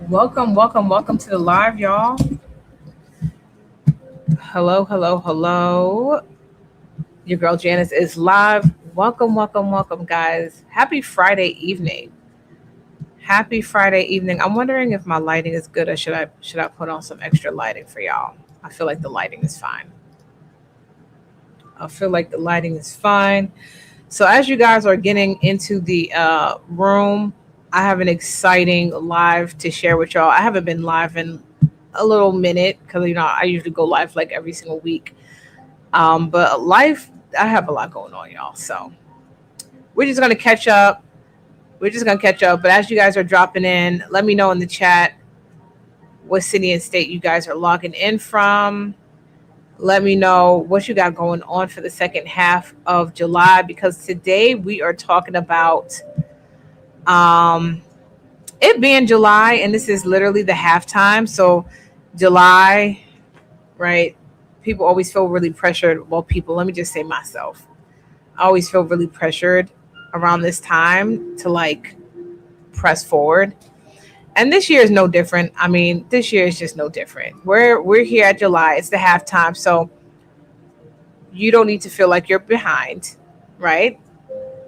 Welcome to the live, y'all. Hello. Your girl Janice is live. Welcome, guys. Happy Friday evening. Happy Friday evening. I'm wondering if my lighting is good or should I put on some extra lighting for y'all. I feel like the lighting is fine. I feel like the lighting is fine. So as you guys are getting into the room, I have an exciting live to share with y'all. I haven't been live in a little minute because I usually go live like every single week. But life, I have a lot going on, y'all. So we're just gonna catch up. We're just gonna catch up. But as you guys are dropping in, let me know in the chat what city and state you guys are logging in from. Let me know what you got going on for the second half of July because today we are talking about um, it being July and this is literally the halftime. So July, right? People always feel really pressured. Well, people, let me just say myself. I always feel really pressured around this time to like press forward. And this year is no different. I mean, this year is just no different. We're here at July. It's the halftime, so you don't need to feel like you're behind, right?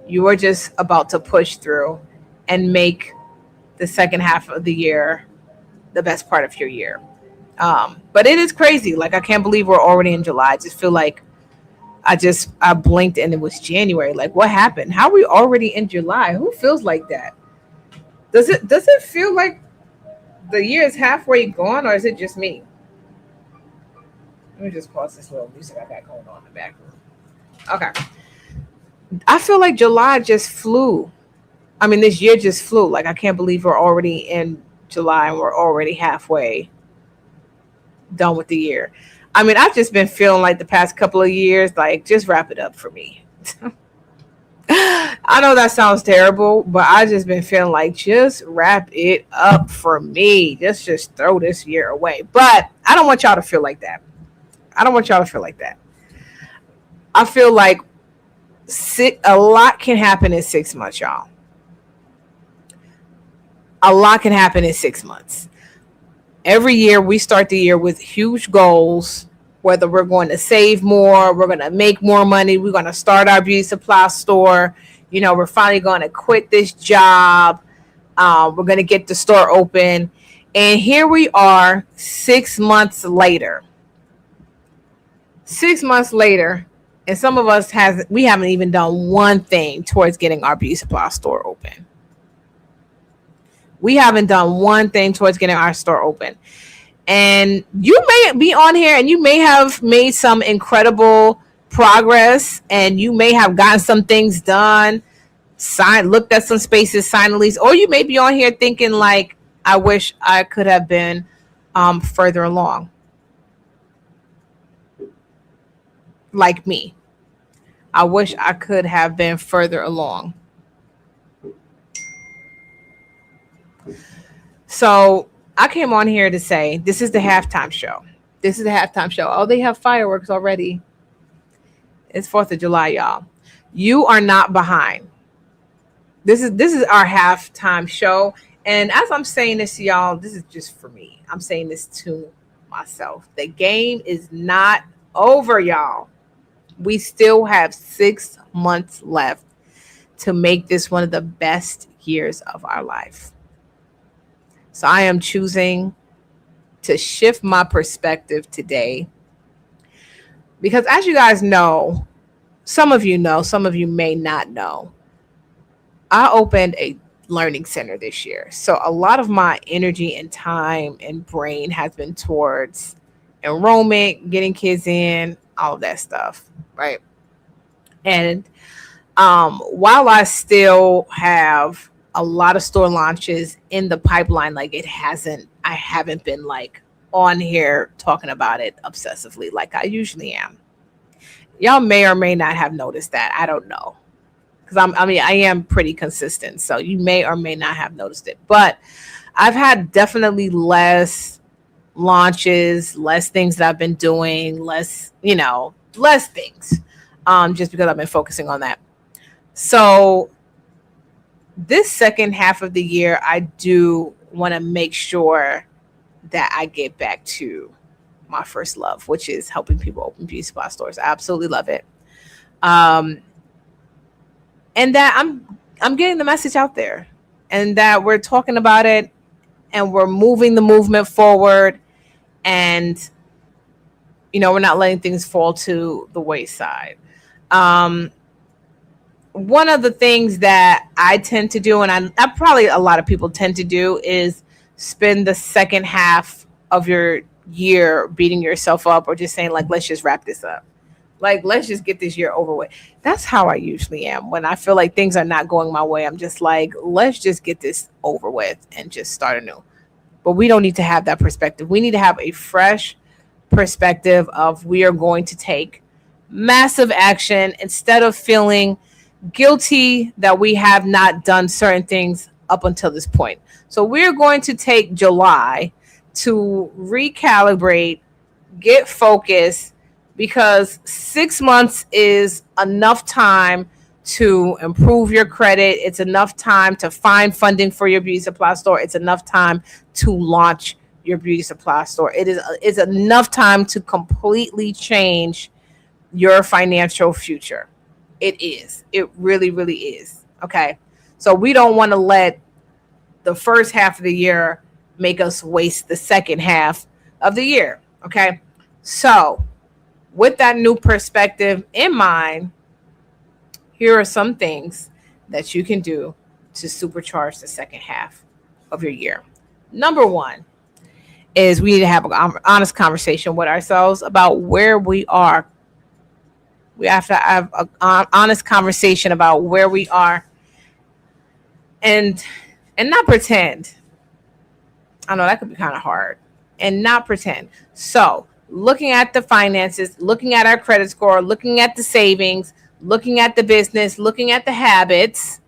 You are just about to push through and make the second half of the year the best part of your year. But it is crazy. Like I can't believe we're already in July. I just feel like I blinked and it was January. Like what happened? How are we already in July? Who feels like that? Does it feel like the year is halfway gone or is it just me? Let me just pause this little music I got going on in the background. Okay. I feel like July just flew. I mean, this year just flew. Like I can't believe we're already in July and we're already halfway done with the year. I mean, I've just been feeling like the past couple of years, like just wrap it up for me. I know that sounds terrible, but I just been feeling like just wrap it up for me. Just throw this year away. But I don't want y'all to feel like that. I don't want y'all to feel like that. I feel like a lot can happen in 6 months, y'all. A lot can happen in 6 months. Every year we start the year with huge goals, whether we're going to save more, we're going to make more money, we're going to start our beauty supply store, we're finally going to quit this job, we're going to get the store open. And here we are 6 months later. 6 months later, and some of us we haven't even done one thing towards getting our beauty supply store open. We haven't done one thing towards getting our store open. And you may be on here and you may have made some incredible progress and you may have gotten some things done, looked at some spaces, signed a lease, or you may be on here thinking like, I wish I could have been further along. Like me. I wish I could have been further along. So I came on here to say this is the halftime show. This is the halftime show. Oh, they have fireworks already. It's 4th of July, y'all. You are not behind. This is our halftime show. And as I'm saying this to y'all, this is just for me. I'm saying this to myself. The game is not over, y'all. We still have 6 months left to make this one of the best years of our life. So I am choosing to shift my perspective today because as you guys know, some of you may not know, I opened a learning center this year. So a lot of my energy and time and brain has been towards enrollment, getting kids in, all of that stuff, right? And while I still have a lot of store launches in the pipeline, like I haven't been like on here talking about it obsessively like I usually am. Y'all may or may not have noticed that. I don't know. Because I am pretty consistent. So you may or may not have noticed it. But I've had definitely less launches, less things that I've been doing, less things. Just because I've been focusing on that. So this second half of the year, I do want to make sure that I get back to my first love, which is helping people open beauty supply stores. I absolutely love it. Um, and that I'm getting the message out there, and that we're talking about it, and we're moving the movement forward, and we're not letting things fall to the wayside. Um, One of the things that I tend to do, and I probably a lot of people tend to do, is spend the second half of your year beating yourself up, or just saying, like, let's just wrap this up. Like, let's just get this year over with. That's how I usually am when I feel like things are not going my way. I'm just like, let's just get this over with and just start anew. But we don't need to have that perspective. We need to have a fresh perspective of, we are going to take massive action instead of feeling guilty that we have not done certain things up until this point. So we're going to take July to recalibrate, get focused, because 6 months is enough time to improve your credit. It's enough time to find funding for your beauty supply store. It's enough time to launch your beauty supply store. It's enough time to completely change your financial future. It is. It really, really is. Okay. So we don't want to let the first half of the year make us waste the second half of the year. Okay. So with that new perspective in mind, here are some things that you can do to supercharge the second half of your year. Number one is, we need to have an honest conversation with ourselves about where we are. We have to have an honest conversation about where we are, and not pretend. I know that could be kind of hard, and not pretend. So looking at the finances, looking at our credit score, looking at the savings, looking at the business, looking at the habits,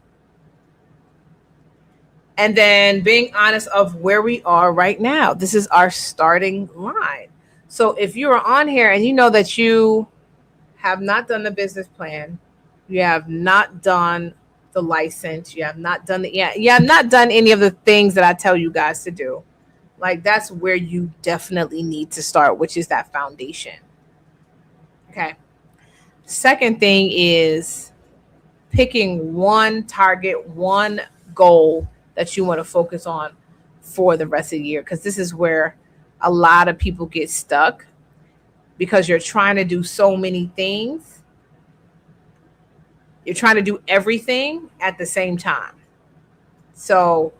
and then being honest of where we are right now. This is our starting line. So if you are on here and you know that you have not done the business plan, you have not done the license, you have not done you have not done any of the things that I tell you guys to do, like, that's where you definitely need to start, which is that foundation. Okay. Second thing is picking one target, one goal that you want to focus on for the rest of the year, because this is where a lot of people get stuck, because you're trying to do so many things. You're trying to do everything at the same time. So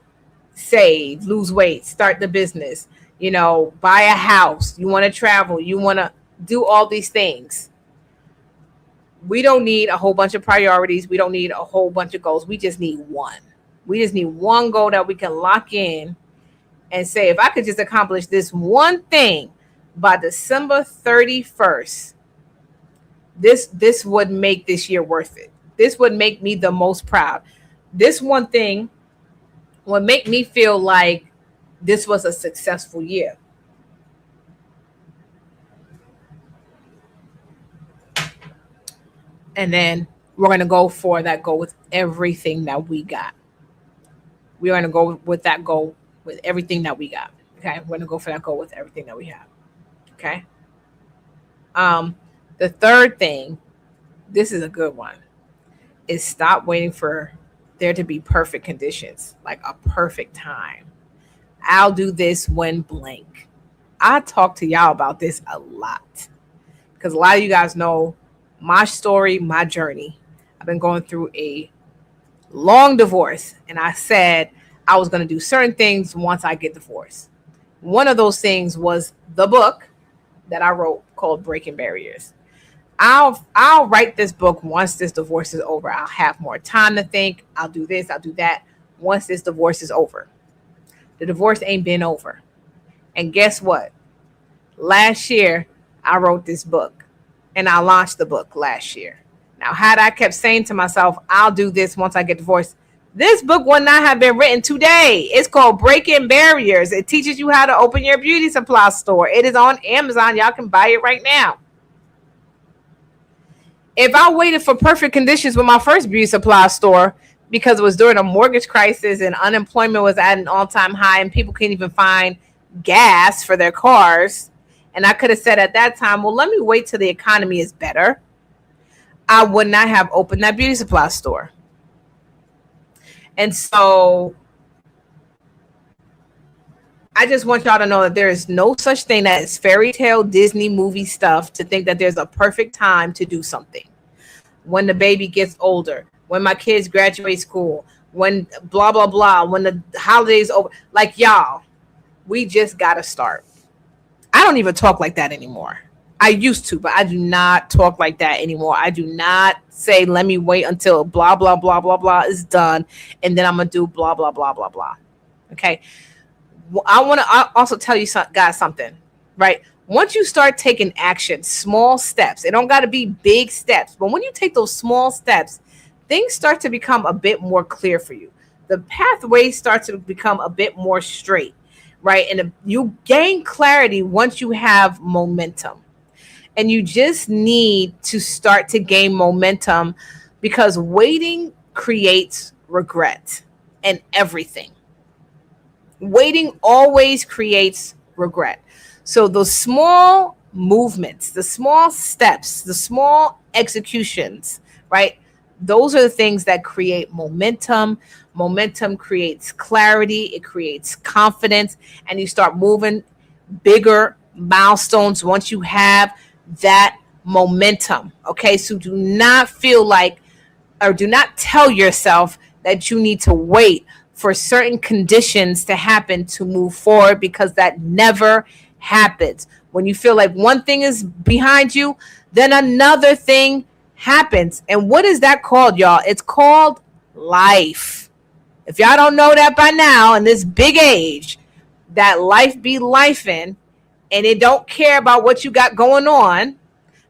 save, lose weight, start the business, buy a house, you want to travel, you want to do all these things. We don't need a whole bunch of priorities. We don't need a whole bunch of goals. We just need one. We just need one goal that we can lock in and say, if I could just accomplish this one thing by December 31st, this would make this year worth it. This would make me the most proud. This one thing would make me feel like this was a successful year. And then we're going to go for that goal with everything that we got. We're going to go with that goal with everything that we got. Okay. We're going to go for that goal with everything that we have. Okay. The third thing, this is a good one, is stop waiting for there to be perfect conditions, like a perfect time. I'll do this when blank. I talk to y'all about this a lot, because a lot of you guys know my story, my journey. I've been going through a long divorce, and I said I was going to do certain things once I get divorced. One of those things was the book that I wrote called Breaking Barriers. I'll write this book once this divorce is over. I'll have more time to think. I'll do this, I'll do that once this divorce is over. The divorce ain't been over. And guess what? Last year, I wrote this book, and I launched the book last year. Now, had I kept saying to myself, I'll do this once I get divorced, this book would not have been written today. It's called Breaking Barriers. It teaches you how to open your beauty supply store. It is on Amazon. Y'all can buy it right now. If I waited for perfect conditions with my first beauty supply store, because it was during a mortgage crisis and unemployment was at an all-time high and people couldn't even find gas for their cars. And I could have said at that time, well, let me wait till the economy is better. I would not have opened that beauty supply store. And so I just want y'all to know that there is no such thing as fairy tale Disney movie stuff to think that there's a perfect time to do something. When the baby gets older, when my kids graduate school, when blah, blah, blah, when the holidays over. Like, y'all, we just got to start. I don't even talk like that anymore. I used to, but I do not talk like that anymore. I do not say, let me wait until blah, blah, blah, blah, blah is done, and then I'm going to do blah, blah, blah, blah, blah. Okay? I want to also tell you guys something, right? Once you start taking action, small steps, it don't got to be big steps, but when you take those small steps, things start to become a bit more clear for you. The pathway starts to become a bit more straight, right? And you gain clarity once you have momentum. And you just need to start to gain momentum, because waiting creates regret and everything. Waiting always creates regret. So those small movements, the small steps, the small executions, right? Those are the things that create momentum. Momentum creates clarity. It creates confidence. And you start moving bigger milestones once you have that momentum. Okay. So do not feel like, or do not tell yourself that you need to wait for certain conditions to happen to move forward, because that never happens. When you feel like one thing is behind you, then another thing happens. And what is that called, y'all? It's called life. If y'all don't know that by now, in this big age, that life be lifing, and it don't care about what you got going on,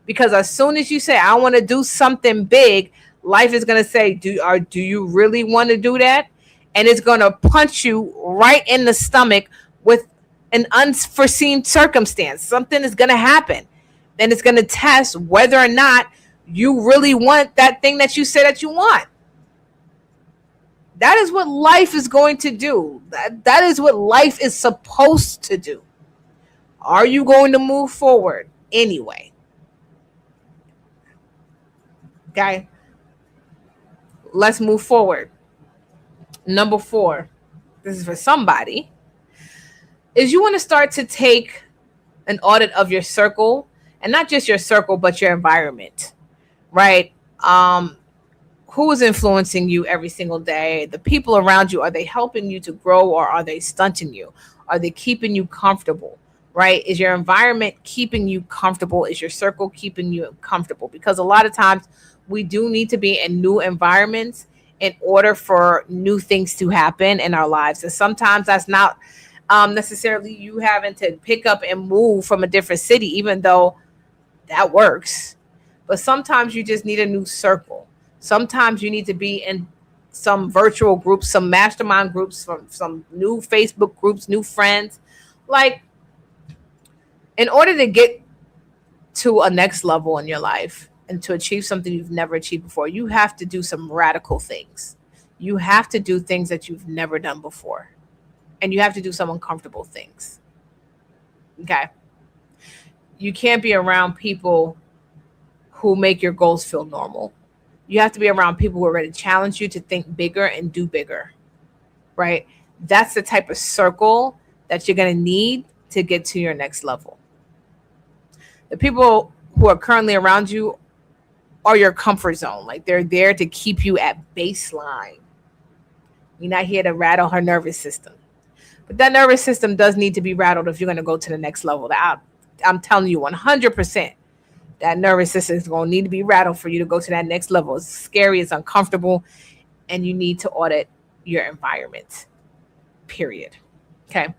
because as soon as you say, I want to do something big, life is going to say, do you really want to do that? And it's going to punch you right in the stomach with an unforeseen circumstance. Something is going to happen. Then it's going to test whether or not you really want that thing that you say that you want. That is what life is going to do. That is what life is supposed to do. Are you going to move forward anyway? Okay. Let's move forward. Number 4, this is for somebody, is you want to start to take an audit of your circle, and not just your circle, but your environment, right? Who is influencing you every single day? The people around you, are they helping you to grow, or are they stunting you? Are they keeping you comfortable, right? Is your environment keeping you comfortable? Is your circle keeping you comfortable? Because a lot of times we do need to be in new environments in order for new things to happen in our lives. And sometimes that's not necessarily you having to pick up and move from a different city, even though that works. But sometimes you just need a new circle. Sometimes you need to be in some virtual groups, some mastermind groups, some new Facebook groups, new friends. Like, in order to get to a next level in your life, and to achieve something you've never achieved before, you have to do some radical things. You have to do things that you've never done before. And you have to do some uncomfortable things. Okay. You can't be around people who make your goals feel normal. You have to be around people who are ready to challenge you to think bigger and do bigger. Right? That's the type of circle that you're going to need to get to your next level. The people who are currently around you are your comfort zone. Like, they're there to keep you at baseline. You're not here to rattle her nervous system. But that nervous system does need to be rattled if you're going to go to the next level. I'm telling you 100%, that nervous system is going to need to be rattled for you to go to that next level. It's scary, it's uncomfortable, and you need to audit your environment, period. Okay.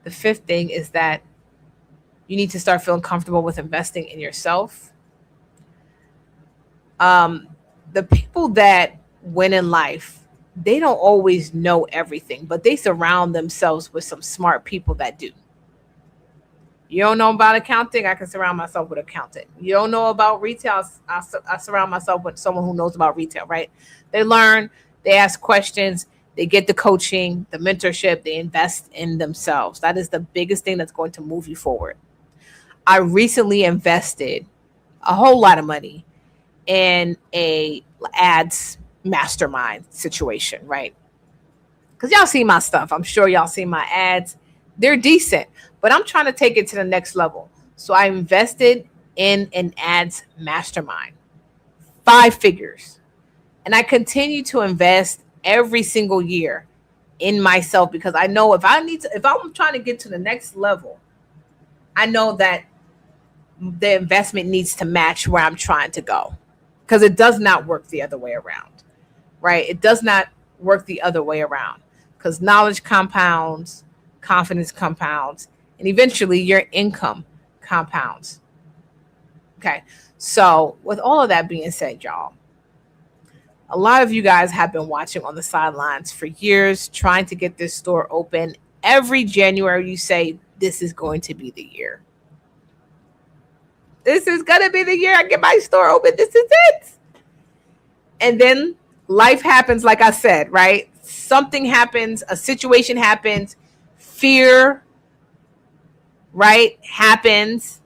The 5th thing is that you need to start feeling comfortable with investing in yourself. The people that win in life, they don't always know everything, but they surround themselves with some smart people that do. You don't know about accounting? I can surround myself with accountant. You don't know about retail? I surround myself with someone who knows about retail, right? They learn They ask questions, they get the coaching, the mentorship, they invest in themselves. That is the biggest thing that's going to move you forward. I recently invested a whole lot of money in a ads mastermind situation, right? Because y'all see my stuff. I'm sure y'all see my ads. They're decent, but I'm trying to take it to the next level. So I invested in an ads mastermind, 5 figures. And I continue to invest every single year in myself because I know if I'm trying to get to the next level, I know that the investment needs to match where I'm trying to go because it does not work the other way around, right? It does not work the other way around because knowledge compounds, confidence compounds, and eventually your income compounds. Okay. So, with all of that being said, y'all, a lot of you guys have been watching on the sidelines for years, trying to get this store open. Every January, you say, this is going to be the year. This is going to be the year I get my store open. This is it. And then life happens, like I said, right? Something happens, a situation happens, fear, right, happens,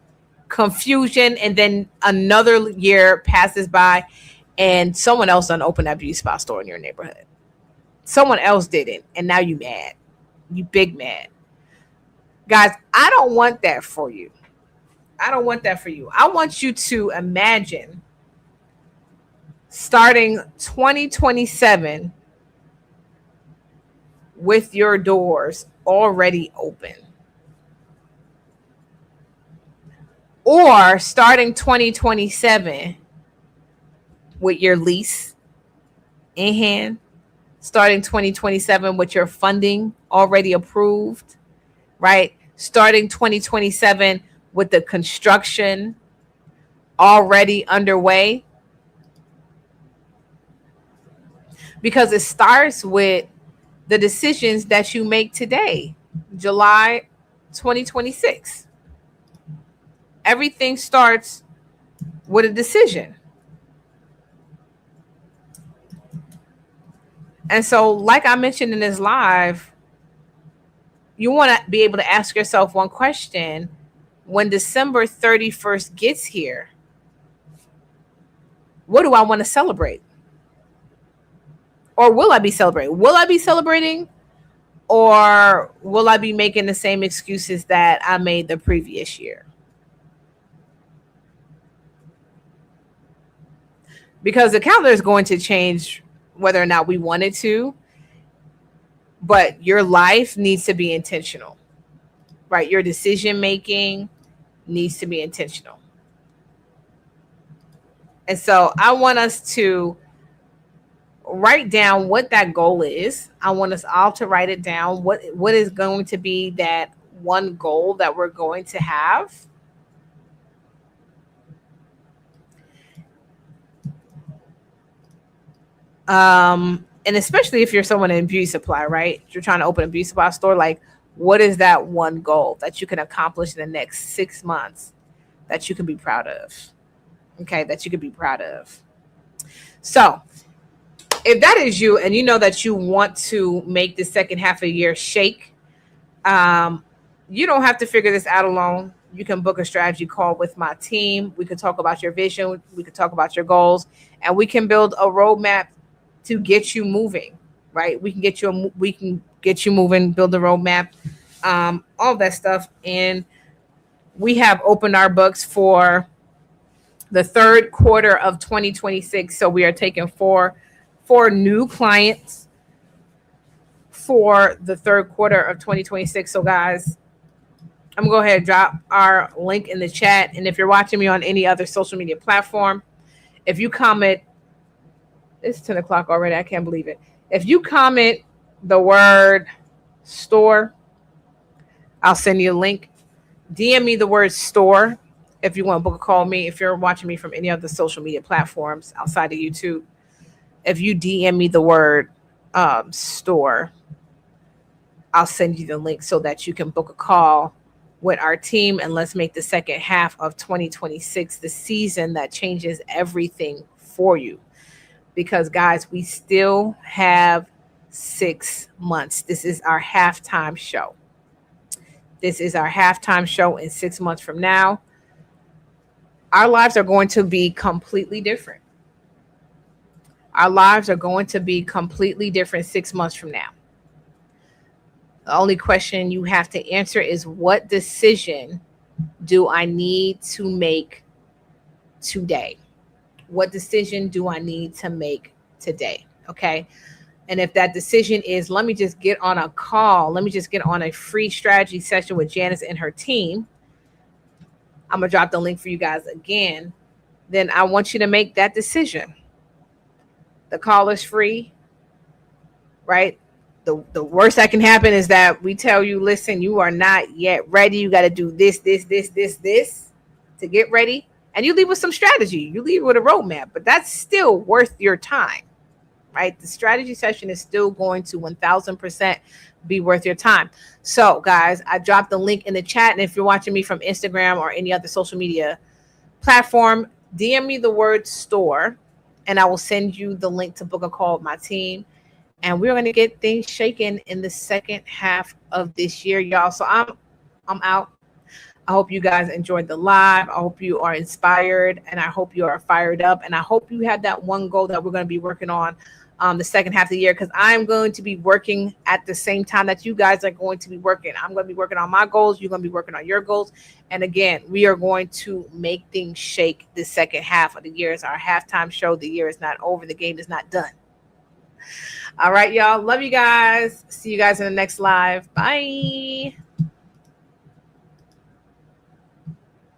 confusion, and then another year passes by and someone else done opened that beauty spa store in your neighborhood. Someone else didn't, and now you mad. You big mad. Guys, I don't want that for you. I don't want that for you. I want you to imagine starting 2027 with your doors already open. Or starting 2027 with your lease in hand, starting 2027 with your funding already approved, right? Starting 2027 with the construction already underway. Because it starts with the decisions that you make today, July 2026. Everything starts with a decision. And so, like I mentioned in this live, you want to be able to ask yourself one question. When December 31st gets here, what do I want to celebrate? Or will I be celebrating? Will I be celebrating? Or will I be making the same excuses that I made the previous year? Because the calendar is going to change whether or not we want it to. But your life needs to be intentional, right? Your decision making needs to be intentional. And so I want us to write down what that goal is. I want us all to write it down. What is going to be that one goal that we're going to have? And especially if you're someone in beauty supply, right? You're trying to open a beauty supply store. Like, what is that one goal that you can accomplish in the next 6 months that you can be proud of? Okay, that you can be proud of. So, if that is you and you know that you want to make the second half of the year shake, you don't have to figure this out alone. You can book a strategy call with my team. We can talk about your vision. We can talk about your goals, and we can build a roadmap to get you moving. Right? We can get you moving. Build a roadmap, all that stuff, and we have opened our books for the third quarter of 2026. So we are taking four new clients for the third quarter of 2026. So guys, I'm gonna go ahead and drop our link in the chat. And if you're watching me on any other social media platform, if you comment, it's 10 o'clock already. I can't believe it. If you comment the word store, I'll send you a link. DM me the word store if you want to book a call me. If you're watching me from any other social media platforms outside of YouTube, if you DM me the word store, I'll send you the link so that you can book a call with our team, and let's make the second half of 2026 the season that changes everything for you. because, guys, we still have 6 months. This is our halftime show. This is our halftime show in 6 months from now. Our lives are going to be completely different. Our lives are going to be completely different 6 months from now. The only question you have to answer is, what decision do I need to make today? What decision do I need to make today? Okay. And if that decision is, let me just get on a call, let me just get on a free strategy session with Janice and her team, I'm going to drop the link for you guys again. Then I want you to make that decision. The call is free, right? The worst that can happen is that we tell you, listen, you are not yet ready. You got to do this to get ready. And you leave with some strategy. You leave with a roadmap, but that's still worth your time, right? The strategy session is still going to 1000% be worth your time. So, guys, I dropped the link in the chat. And if you're watching me from Instagram or any other social media platform, DM me the word store, and I will send you the link to book a call with my team. And we're going to get things shaken in the second half of this year, y'all. So I'm out. I hope you guys enjoyed the live. I hope you are inspired, and I hope you are fired up. And I hope you have that one goal that we're going to be working on the second half of the year, because I'm going to be working at the same time that you guys are going to be working. I'm going to be working on my goals. You're going to be working on your goals. And again, we are going to make things shake the second half of the year. It's our halftime show. The year is not over. The game is not done. All right, y'all. Love you guys. See you guys in the next live. Bye.